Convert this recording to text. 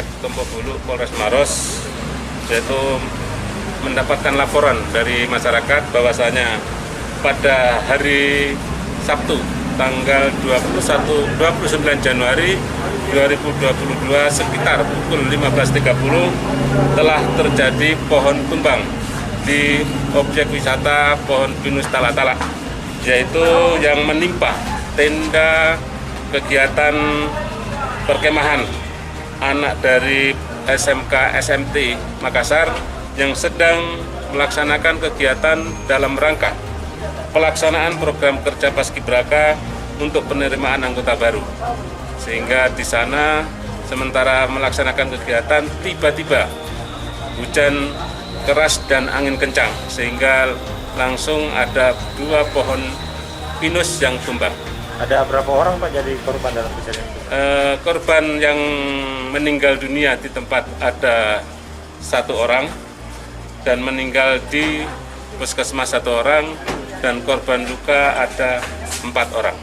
Polsek Tompobulu, Polres Maros, yaitu mendapatkan laporan dari masyarakat bahwasanya pada hari Sabtu tanggal 29 Januari 2022 sekitar pukul 15.30 telah terjadi pohon tumbang di objek wisata Pohon Pinus Tala-Tala, yaitu yang menimpa tenda kegiatan perkemahan anak dari SMK SMT Makassar yang sedang melaksanakan kegiatan dalam rangka pelaksanaan program kerja Paskibraka untuk penerimaan anggota baru. Sehingga di sana sementara melaksanakan kegiatan tiba-tiba hujan keras dan angin kencang sehingga langsung ada 2 pohon pinus yang tumbang. Ada berapa orang Pak jadi korban dalam kejadian itu? Korban yang meninggal dunia di tempat ada 1 orang dan meninggal di puskesmas 1 orang dan korban luka ada 4 orang.